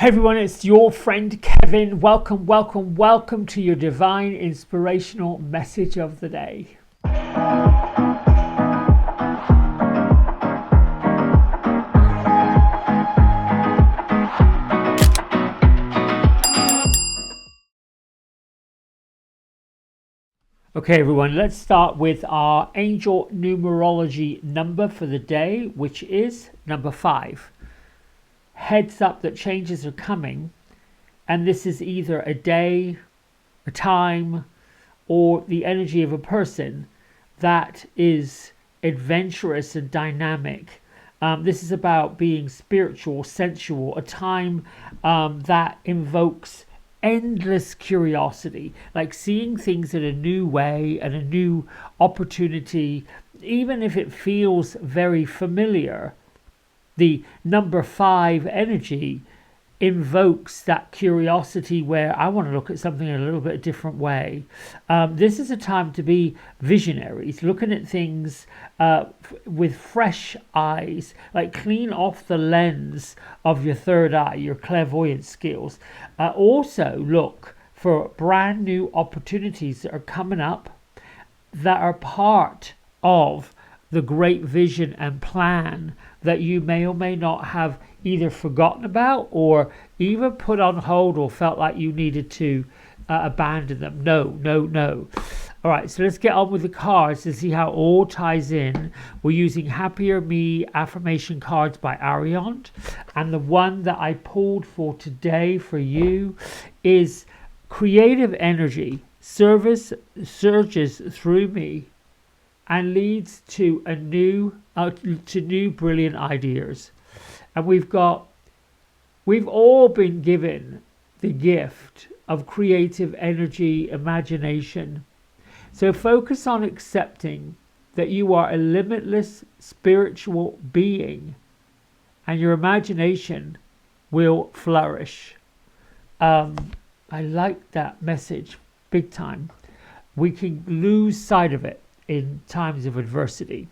Hey everyone, it's your friend Kevin. Welcome to your divine inspirational message of the day. Okay everyone, let's start with our angel numerology number for the day, which is number 5. Heads up that changes are coming, and this is either a day, a time, or the energy of a person that is adventurous and dynamic. This is about being spiritual, sensual, a time that invokes endless curiosity, like seeing things in a new way and a new opportunity, even if it feels very familiar. The number 5 energy invokes that curiosity where I want to look at something in a little bit different way. This is a time to be visionaries, looking at things with fresh eyes, like clean off the lens of your third eye, your clairvoyant skills. Also look for brand new opportunities that are coming up that are part of the great vision and plan that you may or may not have either forgotten about or even put on hold or felt like you needed to abandon them. No. All right, so let's get on with the cards to see how it all ties in. We're using Happier Me affirmation cards by Arion, and the one that I pulled for today for you is creative energy. Service surges through me and leads to new brilliant ideas. And we've all been given the gift of creative energy, imagination. So focus on accepting that you are a limitless spiritual being and your imagination will flourish. I like that message big time. We can lose sight of it in times of adversity.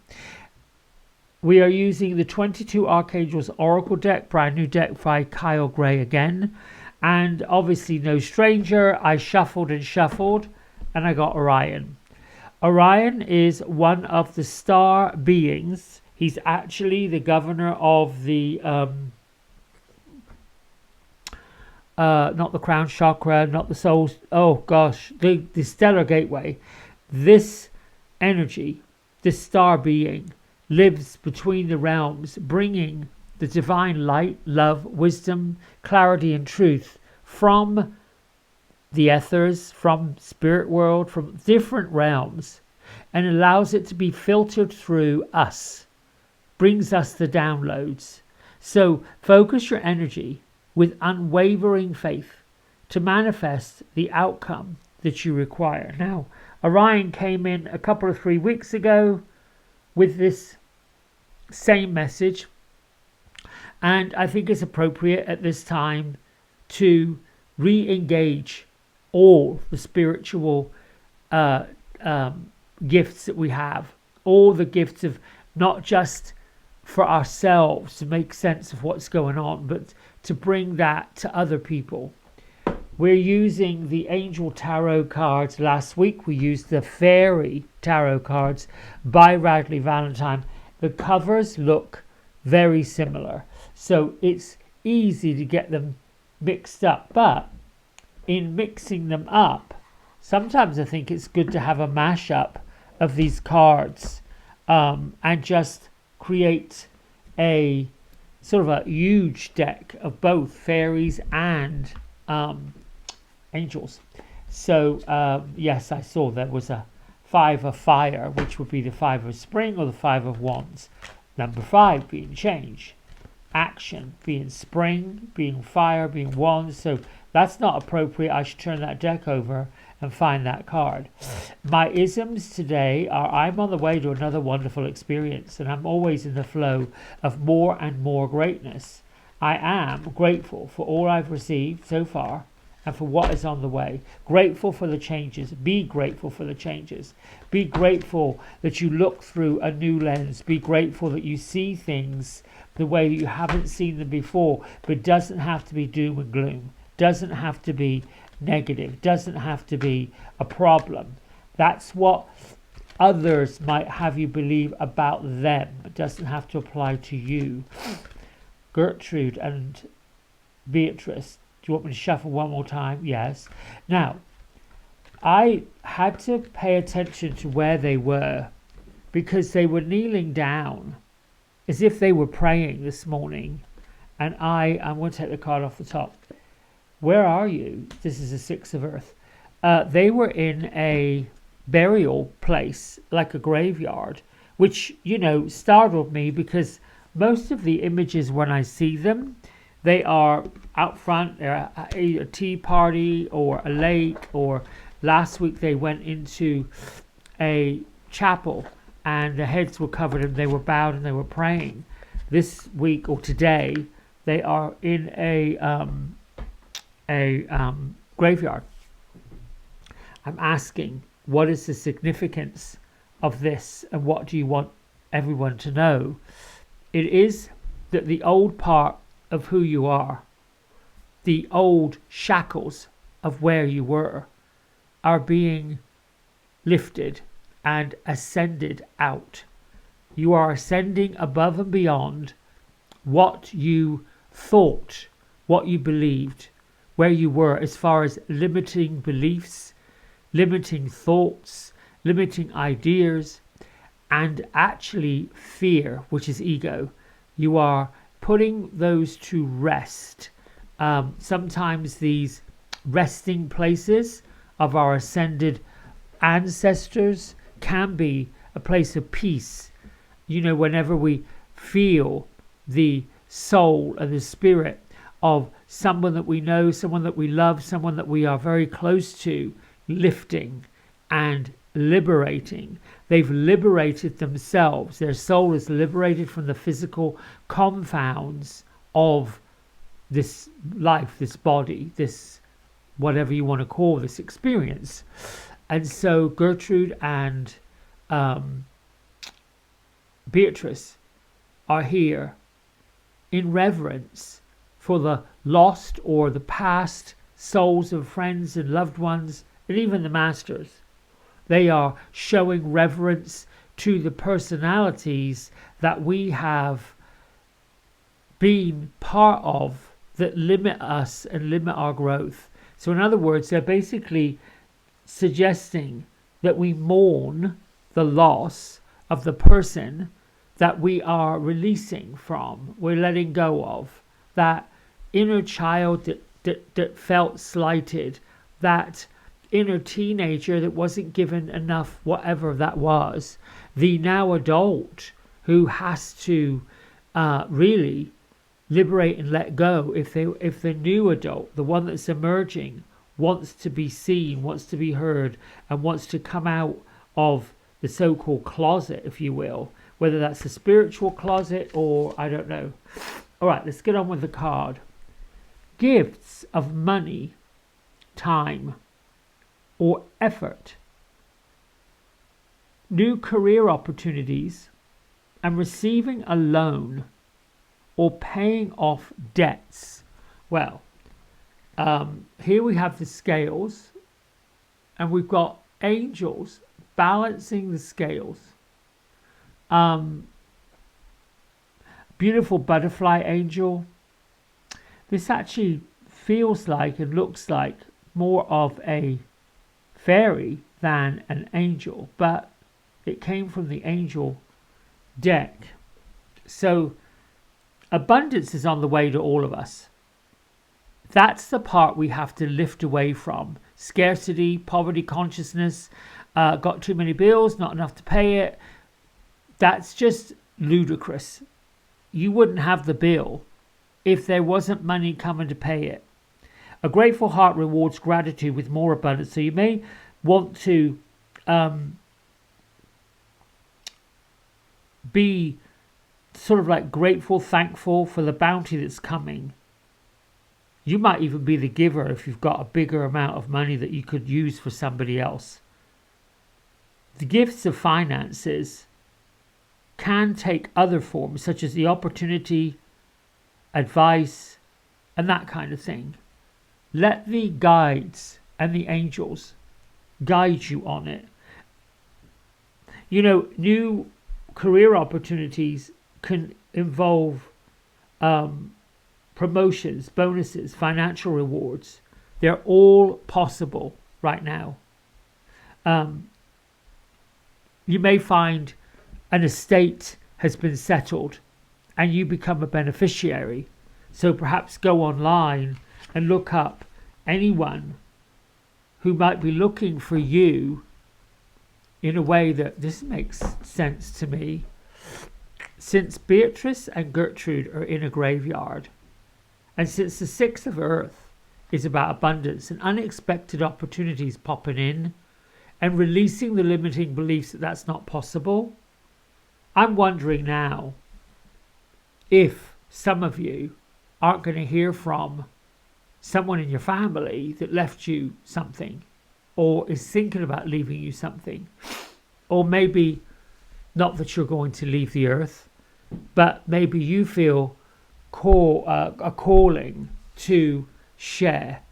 We are using the 22 Archangels Oracle deck, brand new deck by Kyle Gray again. And obviously no stranger, I shuffled and I got Orion. Orion is one of the star beings. He's actually the governor of the not the crown chakra, not the soul, the stellar gateway. This energy, this star being, lives between the realms, bringing the divine light, love, wisdom, clarity, and truth from the ethers, from spirit world, from different realms, and allows it to be filtered through us, brings us the downloads. So focus your energy with unwavering faith to manifest the outcome that you require. Now, Orion came in a couple of 3 weeks ago with this same message, and I think it's appropriate at this time to re-engage all the spiritual gifts that we have, all the gifts of not just for ourselves to make sense of what's going on, but to bring that to other people. We're using the Angel Tarot cards. Last week we used the Fairy Tarot cards by Radley Valentine. The covers look very similar, so it's easy to get them mixed up. But in mixing them up, sometimes I think it's good to have a mashup of these cards and just create a sort of a huge deck of both fairies and angels. So yes, I saw there was a 5 of fire, which would be the 5 of spring or the 5 of wands. Number 5 being change, action, being spring, being fire, being wands. So that's not appropriate. I should turn that deck over and find that card. My isms today are: I'm on the way to another wonderful experience, and I'm always in the flow of more and more greatness. I am grateful for all I've received so far, and for what is on the way. Grateful for the changes. Be grateful for the changes. Be grateful that you look through a new lens. Be grateful that you see things the way you haven't seen them before, but it doesn't have to be doom and gloom. Doesn't have to be negative. Doesn't have to be a problem. That's what others might have you believe about them. It doesn't have to apply to you. Gertrude and Beatrice. Do you want me to shuffle one more time? Yes. Now, I had to pay attention to where they were because they were kneeling down as if they were praying this morning. And I'm going to take the card off the top. Where are you? This is the Six of Earth. They were in a burial place, like a graveyard, which, startled me because most of the images when I see them, they are out front, they're at a tea party or a lake, or last week they went into a chapel and the heads were covered and they were bowed and they were praying. This week or today, they are in a graveyard. I'm asking, what is the significance of this and what do you want everyone to know? It is that the old part of who you are, the old shackles of where you were, are being lifted and ascended out. You are ascending above and beyond what you thought, what you believed, where you were as far as limiting beliefs, limiting thoughts, limiting ideas, and actually fear, which is ego. You are putting those to rest. Sometimes these resting places of our ascended ancestors can be a place of peace. Whenever we feel the soul and the spirit of someone that we know, someone that we love, someone that we are very close to, lifting and liberating. They've liberated themselves. Their soul is liberated from the physical confounds of this life, this body, this whatever you want to call this experience. And so Gertrude and Beatrice are here in reverence for the lost or the past souls of friends and loved ones, and even the masters. They are showing reverence to the personalities that we have been part of that limit us and limit our growth. So in other words, they're basically suggesting that we mourn the loss of the person that we are releasing from, we're letting go of, that inner child that felt slighted, that inner teenager that wasn't given enough, whatever that was, the now adult who has to really liberate and let go. If the new adult, the one that's emerging, wants to be seen, wants to be heard, and wants to come out of the so-called closet, if you will, whether that's a spiritual closet or I don't know. All right, let's get on with the card. Gifts of money, time, or effort, new career opportunities, and receiving a loan or paying off debts. Well, here we have the scales, and we've got angels balancing the scales. Beautiful butterfly angel. This actually feels like and looks like more of a fairy than an angel, but it came from the angel deck. So abundance is on the way to all of us. That's the part we have to lift away from. Scarcity, poverty consciousness, got too many bills, not enough to pay it. That's just ludicrous. You wouldn't have the bill if there wasn't money coming to pay it. A grateful heart rewards gratitude with more abundance. So you may want to be sort of like grateful, thankful for the bounty that's coming. You might even be the giver if you've got a bigger amount of money that you could use for somebody else. The gifts of finances can take other forms, such as the opportunity, advice, and that kind of thing. Let the guides and the angels guide you on it. You know, new career opportunities can involve promotions, bonuses, financial rewards. They're all possible right now. You may find an estate has been settled and you become a beneficiary. So perhaps go online and look up anyone who might be looking for you in a way that this makes sense to me. Since Beatrice and Gertrude are in a graveyard, and since the sixth of earth is about abundance and unexpected opportunities popping in and releasing the limiting beliefs that that's not possible, I'm wondering now if some of you aren't going to hear from someone in your family that left you something or is thinking about leaving you something. Or maybe not that you're going to leave the earth, but maybe you feel a calling to share.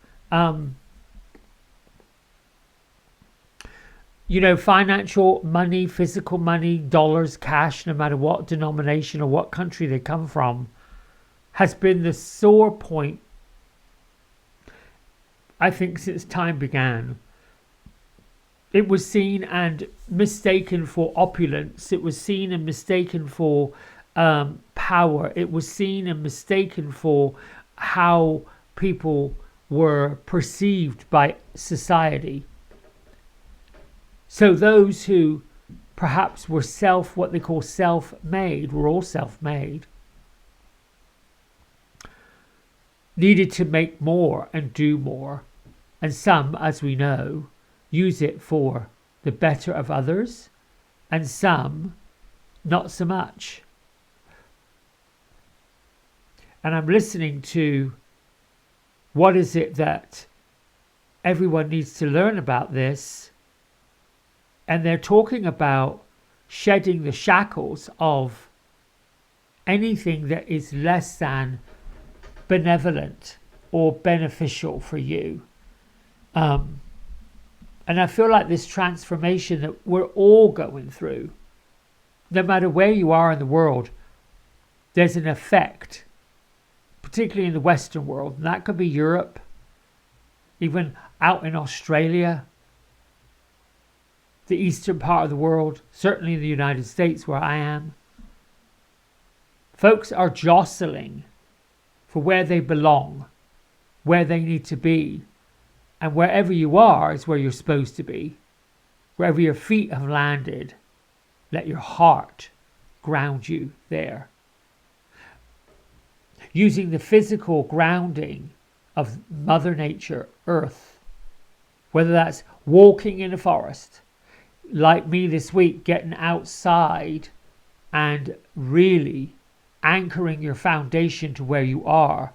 You know, financial money, physical money, dollars, cash, no matter what denomination or what country they come from, has been the sore point, I think, since time began. It was seen and mistaken for opulence. It was seen and mistaken for power. It was seen and mistaken for how people were perceived by society. So those who perhaps were what they call self-made, were all self-made, needed to make more and do more. And some, as we know, use it for the better of others, and some not so much. And I'm listening to what is it that everyone needs to learn about this, and they're talking about shedding the shackles of anything that is less than benevolent or beneficial for you. And I feel like this transformation that we're all going through, no matter where you are in the world, there's an effect, particularly in the Western world, and that could be Europe, even out in Australia, the eastern part of the world, certainly in the United States where I am. Folks are jostling for where they belong, where they need to be. And wherever you are is where you're supposed to be. Wherever your feet have landed, let your heart ground you there. Using the physical grounding of Mother Nature, Earth, whether that's walking in a forest, like me this week, getting outside and really anchoring your foundation to where you are,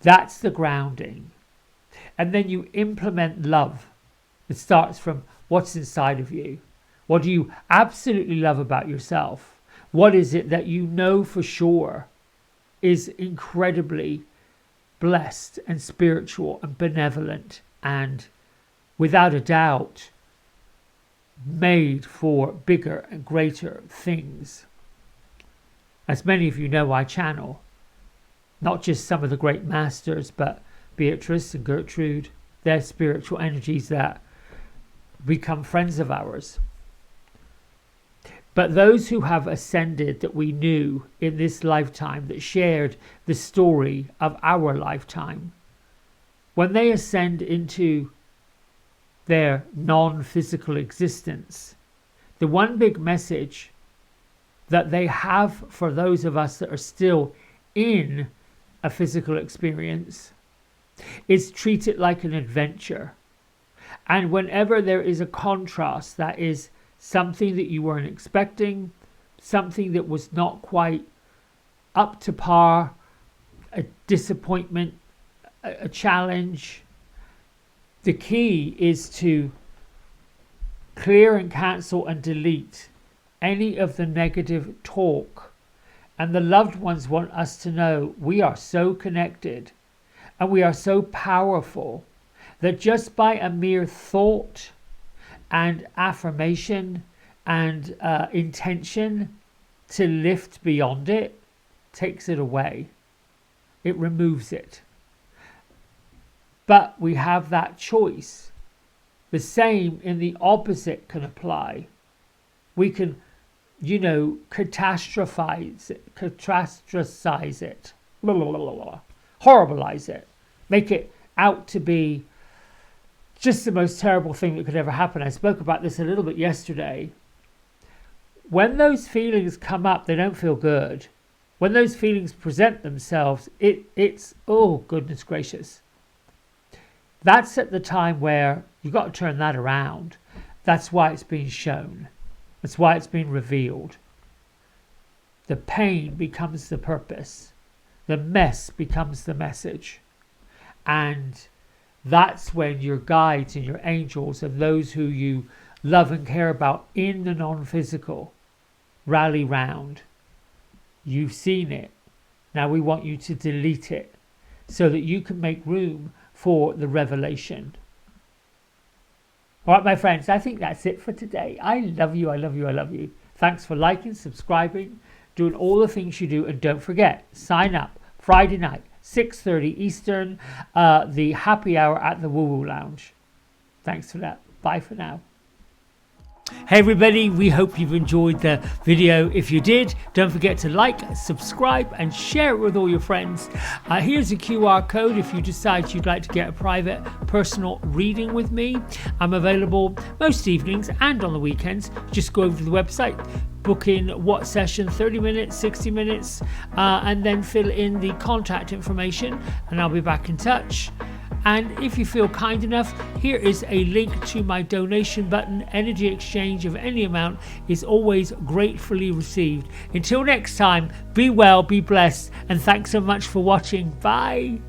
that's the grounding. And then you implement love. It starts from what's inside of you. What do you absolutely love about yourself? What is it that you know for sure is incredibly blessed and spiritual and benevolent and without a doubt made for bigger and greater things? As many of you know, I channel not just some of the great masters, but Beatrice and Gertrude, their spiritual energies that become friends of ours. But those who have ascended that we knew in this lifetime, that shared the story of our lifetime, when they ascend into their non-physical existence, the one big message that they have for those of us that are still in a physical experience is treat it like an adventure. And whenever there is a contrast that is something that you weren't expecting, something that was not quite up to par, a disappointment, a challenge. The key is to clear and cancel and delete any of the negative talk. And the loved ones want us to know we are so connected and we are so powerful that just by a mere thought and affirmation and intention to lift beyond it takes it away. It removes it. But we have that choice. The same in the opposite can apply. We can, catastrophize it, horribilize it, make it out to be just the most terrible thing that could ever happen. I spoke about this a little bit yesterday. When those feelings come up, they don't feel good. When those feelings present themselves, it's, oh, goodness gracious. That's at the time where you've got to turn that around. That's why it's being shown. That's why it's being revealed. The pain becomes the purpose. The mess becomes the message. And that's when your guides and your angels and those who you love and care about in the non-physical rally round. You've seen it. Now we want you to delete it so that you can make room for the revelation. All right, my friends, I think that's it for today. I love you, I love you, I love you. Thanks for liking, subscribing, doing all the things you do. And don't forget, sign up Friday night, 6:30 Eastern, the happy hour at the Woo Woo Lounge. Thanks for that. Bye for now. Hey everybody, we hope you've enjoyed the video. If you did, don't forget to like, subscribe and share it with all your friends. Here's a QR code if you decide you'd like to get a private personal reading with me. I'm available most evenings and on the weekends. Just go over to the website, book in what session, 30 minutes, 60 minutes, and then fill in the contact information and I'll be back in touch. And if you feel kind enough, here is a link to my donation button. Energy exchange of any amount is always gratefully received. Until next time, be well, be blessed, and thanks so much for watching. Bye.